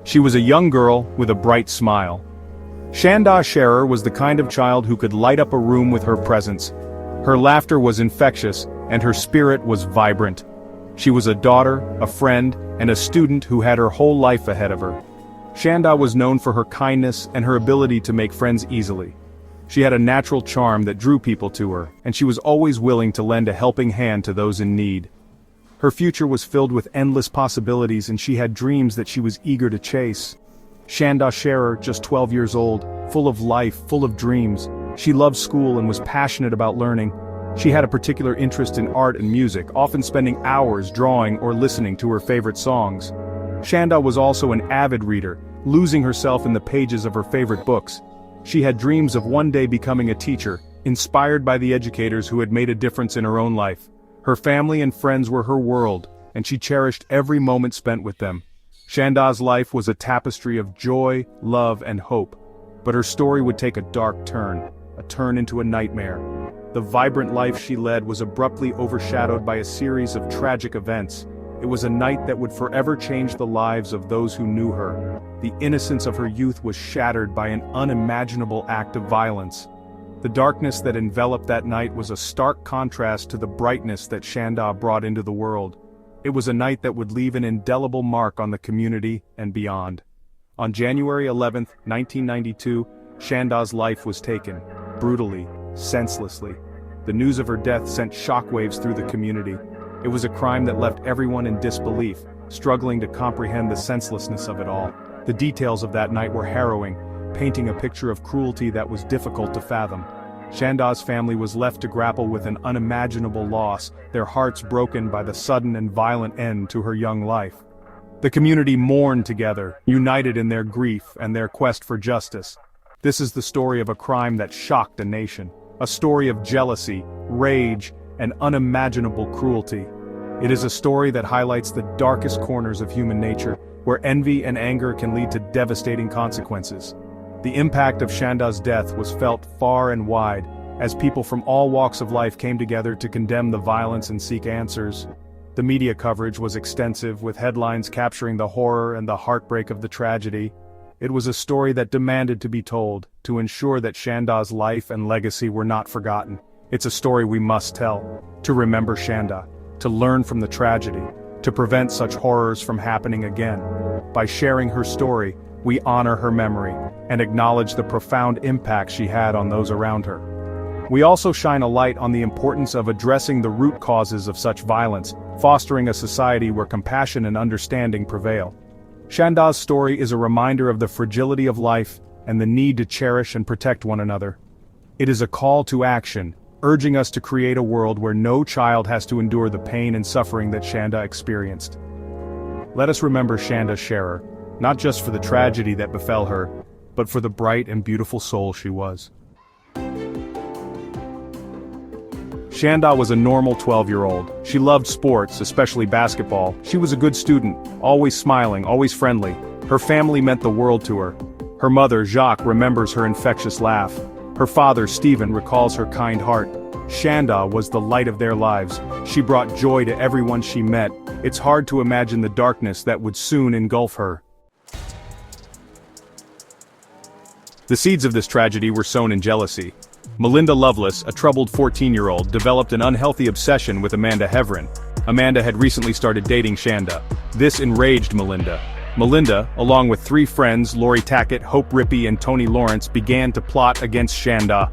She was a young girl with a bright smile. Shanda Scherer was the kind of child who could light up a room with her presence. Her laughter was infectious, and her spirit was vibrant. She was a daughter, a friend, and a student who had her whole life ahead of her. Shanda was known for her kindness and her ability to make friends easily. She had a natural charm that drew people to her, and she was always willing to lend a helping hand to those in need. Her future was filled with endless possibilities, and she had dreams that she was eager to chase. Shanda Scherer, just 12 years old, full of life, full of dreams. She loved school and was passionate about learning. She had a particular interest in art and music, often spending hours drawing or listening to her favorite songs. Shanda was also an avid reader, losing herself in the pages of her favorite books. She had dreams of one day becoming a teacher, inspired by the educators who had made a difference in her own life. Her family and friends were her world, and she cherished every moment spent with them. Shanda's life was a tapestry of joy, love, and hope. But her story would take a dark turn, a turn into a nightmare. The vibrant life she led was abruptly overshadowed by a series of tragic events. It was a night that would forever change the lives of those who knew her. The innocence of her youth was shattered by an unimaginable act of violence. The darkness that enveloped that night was a stark contrast to the brightness that Shanda brought into the world. It was a night that would leave an indelible mark on the community and beyond. On January 11, 1992, Shanda's life was taken, brutally, senselessly. The news of her death sent shockwaves through the community. It was a crime that left everyone in disbelief, struggling to comprehend the senselessness of it all. The details of that night were harrowing, painting a picture of cruelty that was difficult to fathom. Shanda's family was left to grapple with an unimaginable loss, their hearts broken by the sudden and violent end to her young life. The community mourned together, united in their grief and their quest for justice. This is the story of a crime that shocked a nation, a story of jealousy, rage, and unimaginable cruelty. It is a story that highlights the darkest corners of human nature, where envy and anger can lead to devastating consequences. The impact of Shanda's death was felt far and wide, as people from all walks of life came together to condemn the violence and seek answers. The media coverage was extensive, with headlines capturing the horror and the heartbreak of the tragedy. It was a story that demanded to be told, to ensure that Shanda's life and legacy were not forgotten. It's a story we must tell, to remember Shanda, to learn from the tragedy, to prevent such horrors from happening again. By sharing her story, we honor her memory, and acknowledge the profound impact she had on those around her. We also shine a light on the importance of addressing the root causes of such violence, fostering a society where compassion and understanding prevail. Shanda's story is a reminder of the fragility of life and the need to cherish and protect one another. It is a call to action, urging us to create a world where no child has to endure the pain and suffering that Shanda experienced. Let us remember Shanda Scherer, not just for the tragedy that befell her, but for the bright and beautiful soul she was. Shanda was a normal 12-year-old. She loved sports, especially basketball. She was a good student, always smiling, always friendly. Her family meant the world to her. Her mother, Jacques, remembers her infectious laugh. Her father, Stephen, recalls her kind heart. Shanda was the light of their lives. She brought joy to everyone she met. It's hard to imagine the darkness that would soon engulf her. The seeds of this tragedy were sown in jealousy. Melinda Lovelace, a troubled 14-year-old, developed an unhealthy obsession with Amanda Heverin. Amanda had recently started dating Shanda. This enraged Melinda. Melinda, along with 3 friends, Lori Tackett, Hope Rippey, and Tony Lawrence, began to plot against Shanda.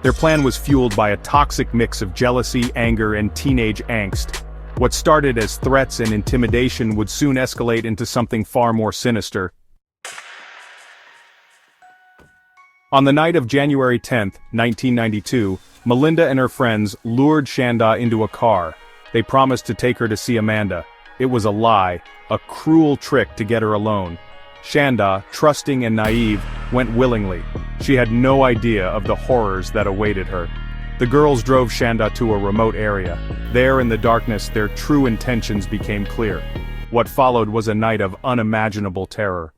Their plan was fueled by a toxic mix of jealousy, anger, and teenage angst. What started as threats and intimidation would soon escalate into something far more sinister. On the night of January 10, 1992, Melinda and her friends lured Shanda into a car. They promised to take her to see Amanda. It was a lie, a cruel trick to get her alone. Shanda, trusting and naive, went willingly. She had no idea of the horrors that awaited her. The girls drove Shanda to a remote area. There in the darkness, their true intentions became clear. What followed was a night of unimaginable terror.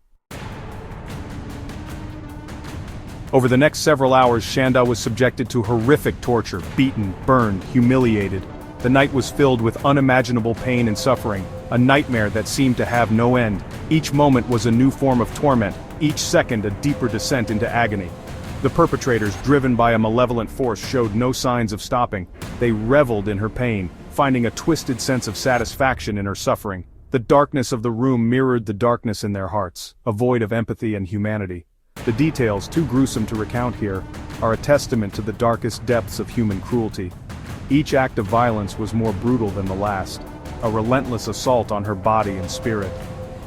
Over the next several hours, Shanda was subjected to horrific torture, beaten, burned, humiliated. The night was filled with unimaginable pain and suffering. a nightmare that seemed to have no end. Each moment was a new form of torment, each second a deeper descent into agony. The perpetrators, driven by a malevolent force, showed no signs of stopping. They reveled in her pain, finding a twisted sense of satisfaction in her suffering. The darkness of the room mirrored the darkness in their hearts, a void of empathy and humanity. The details, too gruesome to recount here, are a testament to the darkest depths of human cruelty. Each act of violence was more brutal than the last, a relentless assault on her body and spirit.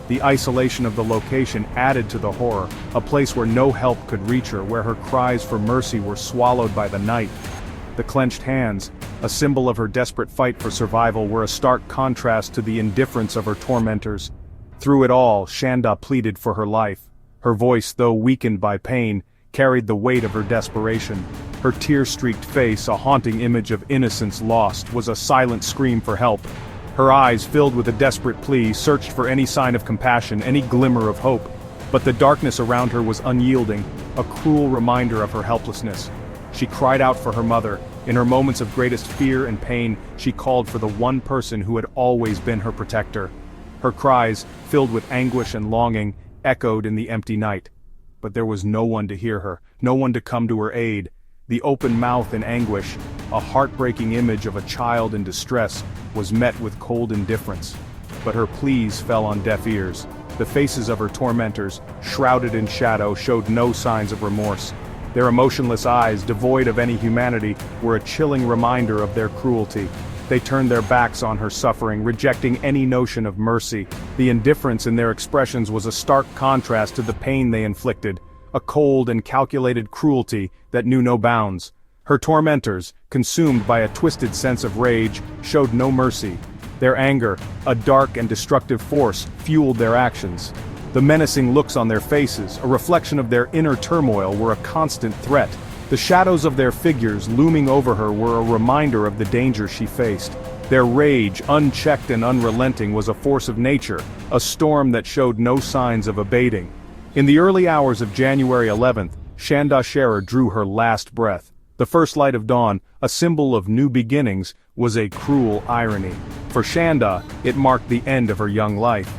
The isolation of the location added to the horror, a place where no help could reach her, where her cries for mercy were swallowed by the night. The clenched hands, a symbol of her desperate fight for survival, were a stark contrast to the indifference of her tormentors. Through it all, Shanda pleaded for her life. Her voice, though weakened by pain, carried the weight of her desperation. Her tear-streaked face, a haunting image of innocence lost, was a silent scream for help. Her eyes, filled with a desperate plea, searched for any sign of compassion, any glimmer of hope. But the darkness around her was unyielding, a cruel reminder of her helplessness. She cried out for her mother. In her moments of greatest fear and pain, she called for the one person who had always been her protector. Her cries, filled with anguish and longing, echoed in the empty night. But there was no one to hear her, no one to come to her aid. The open mouth in anguish, a heartbreaking image of a child in distress, was met with cold indifference. But her pleas fell on deaf ears. The faces of her tormentors, shrouded in shadow, showed no signs of remorse. Their emotionless eyes, devoid of any humanity, were a chilling reminder of their cruelty. They turned their backs on her suffering, rejecting any notion of mercy. The indifference in their expressions was a stark contrast to the pain they inflicted, a cold and calculated cruelty that knew no bounds. Her tormentors, consumed by a twisted sense of rage, showed no mercy. Their anger, a dark and destructive force, fueled their actions. The menacing looks on their faces, a reflection of their inner turmoil, were a constant threat. The shadows of their figures looming over her were a reminder of the danger she faced. Their rage, unchecked and unrelenting, was a force of nature, a storm that showed no signs of abating. In the early hours of January 11th, Shanda Sharer drew her last breath. The first light of dawn, a symbol of new beginnings, was a cruel irony. For Shanda, it marked the end of her young life.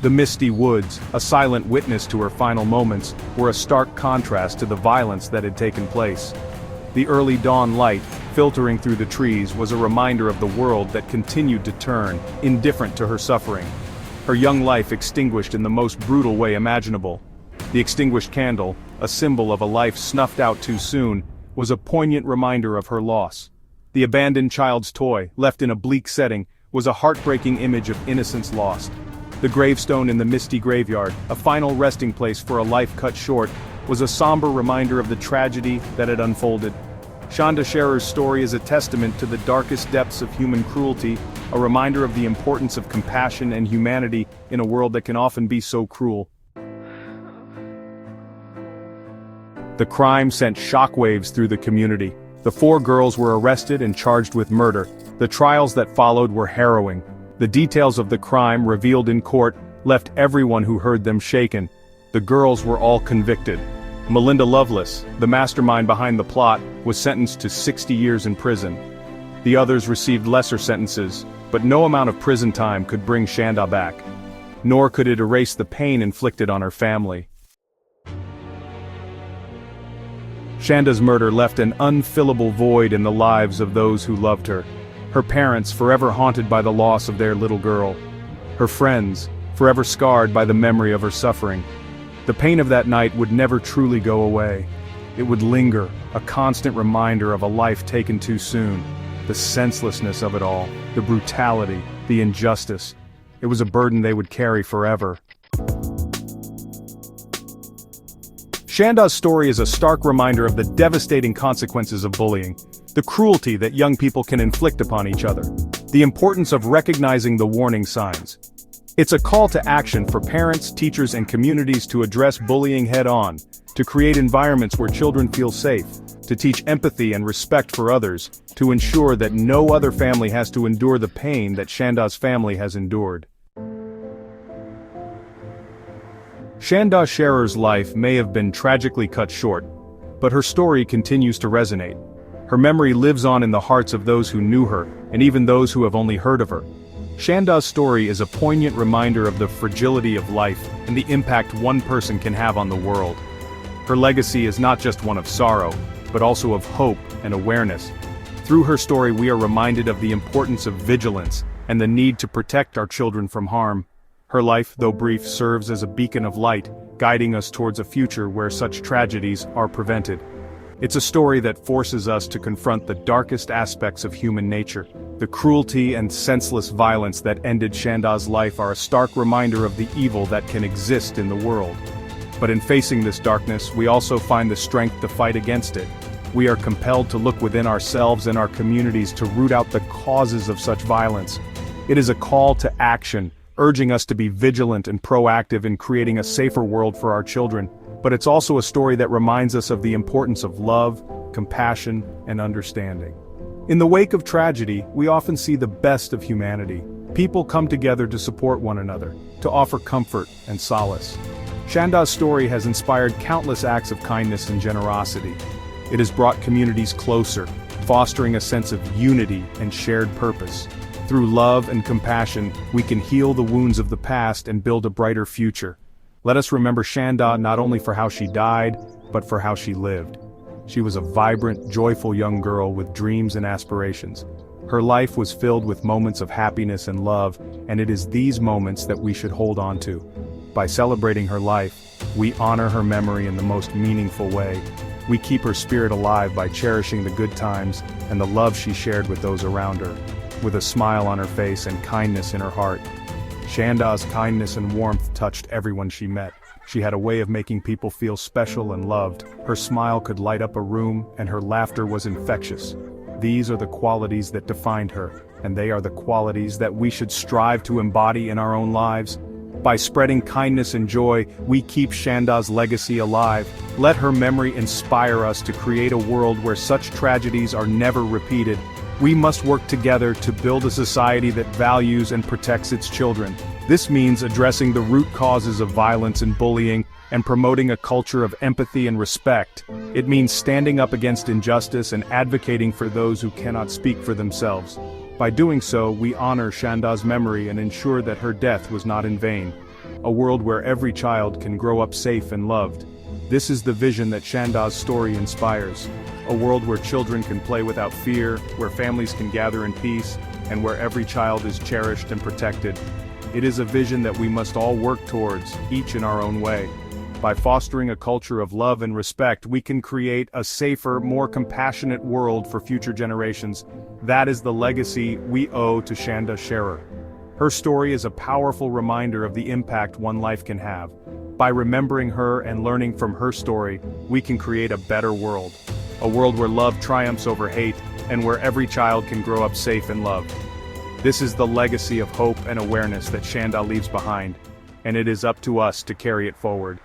The misty woods, a silent witness to her final moments, were a stark contrast to the violence that had taken place. The early dawn light, filtering through the trees, was a reminder of the world that continued to turn, indifferent to her suffering. Her young life extinguished in the most brutal way imaginable. The extinguished candle, a symbol of a life snuffed out too soon, was a poignant reminder of her loss. The abandoned child's toy, left in a bleak setting, was a heartbreaking image of innocence lost. The gravestone in the misty graveyard, a final resting place for a life cut short, was a somber reminder of the tragedy that had unfolded. Shanda Sharer's story is a testament to the darkest depths of human cruelty, a reminder of the importance of compassion and humanity in a world that can often be so cruel. The crime sent shockwaves through the community. The 4 girls were arrested and charged with murder. The trials that followed were harrowing. The details of the crime revealed in court left everyone who heard them shaken. The girls were all convicted. Melinda Lovelace, the mastermind behind the plot, was sentenced to 60 years in prison. The others received lesser sentences, but no amount of prison time could bring Shanda back. Nor could it erase the pain inflicted on her family. Shanda's murder left an unfillable void in the lives of those who loved her. Her parents, forever haunted by the loss of their little girl. Her friends, forever scarred by the memory of her suffering. The pain of that night would never truly go away. It would linger, a constant reminder of a life taken too soon. The senselessness of it all, the brutality, the injustice. It was a burden they would carry forever. Shanda's story is a stark reminder of the devastating consequences of bullying, the cruelty that young people can inflict upon each other, the importance of recognizing the warning signs. It's a call to action for parents, teachers, and communities to address bullying head-on, to create environments where children feel safe, to teach empathy and respect for others, to ensure that no other family has to endure the pain that Shanda's family has endured. Shanda Sharer's life may have been tragically cut short, but her story continues to resonate. Her memory lives on in the hearts of those who knew her, and even those who have only heard of her. Shanda's story is a poignant reminder of the fragility of life and the impact one person can have on the world. Her legacy is not just one of sorrow, but also of hope and awareness. Through her story we are reminded of the importance of vigilance and the need to protect our children from harm. Her life, though brief, serves as a beacon of light, guiding us towards a future where such tragedies are prevented. It's a story that forces us to confront the darkest aspects of human nature. The cruelty and senseless violence that ended Shanda's life are a stark reminder of the evil that can exist in the world. But in facing this darkness, we also find the strength to fight against it. We are compelled to look within ourselves and our communities to root out the causes of such violence. It is a call to action, urging us to be vigilant and proactive in creating a safer world for our children. But it's also a story that reminds us of the importance of love, compassion, and understanding. In the wake of tragedy, we often see the best of humanity. People come together to support one another, to offer comfort and solace. Shanda's story has inspired countless acts of kindness and generosity. It has brought communities closer, fostering a sense of unity and shared purpose. Through love and compassion, we can heal the wounds of the past and build a brighter future. Let us remember Shanda not only for how she died, but for how she lived. She was a vibrant, joyful young girl with dreams and aspirations. Her life was filled with moments of happiness and love, and it is these moments that we should hold on to. By celebrating her life, we honor her memory in the most meaningful way. We keep her spirit alive by cherishing the good times and the love she shared with those around her. With a smile on her face and kindness in her heart, Shanda's kindness and warmth touched everyone she met. She had a way of making people feel special and loved. Her smile could light up a room, and her laughter was infectious. These are the qualities that defined her, and they are the qualities that we should strive to embody in our own lives. By spreading kindness and joy, we keep Shanda's legacy alive. Let her memory inspire us to create a world where such tragedies are never repeated. We must work together to build a society that values and protects its children. This means addressing the root causes of violence and bullying, and promoting a culture of empathy and respect. It means standing up against injustice and advocating for those who cannot speak for themselves. By doing so, we honor Shanda's memory and ensure that her death was not in vain. A world where every child can grow up safe and loved. This is the vision that Shanda's story inspires. A world where children can play without fear, where families can gather in peace, and where every child is cherished and protected. It is a vision that we must all work towards, each in our own way. By fostering a culture of love and respect, we can create a safer, more compassionate world for future generations. That is the legacy we owe to Shanda Sharer. Her story is a powerful reminder of the impact one life can have. By remembering her and learning from her story, we can create a better world. A world where love triumphs over hate, and where every child can grow up safe and loved. This is the legacy of hope and awareness that Shanda leaves behind, and it is up to us to carry it forward.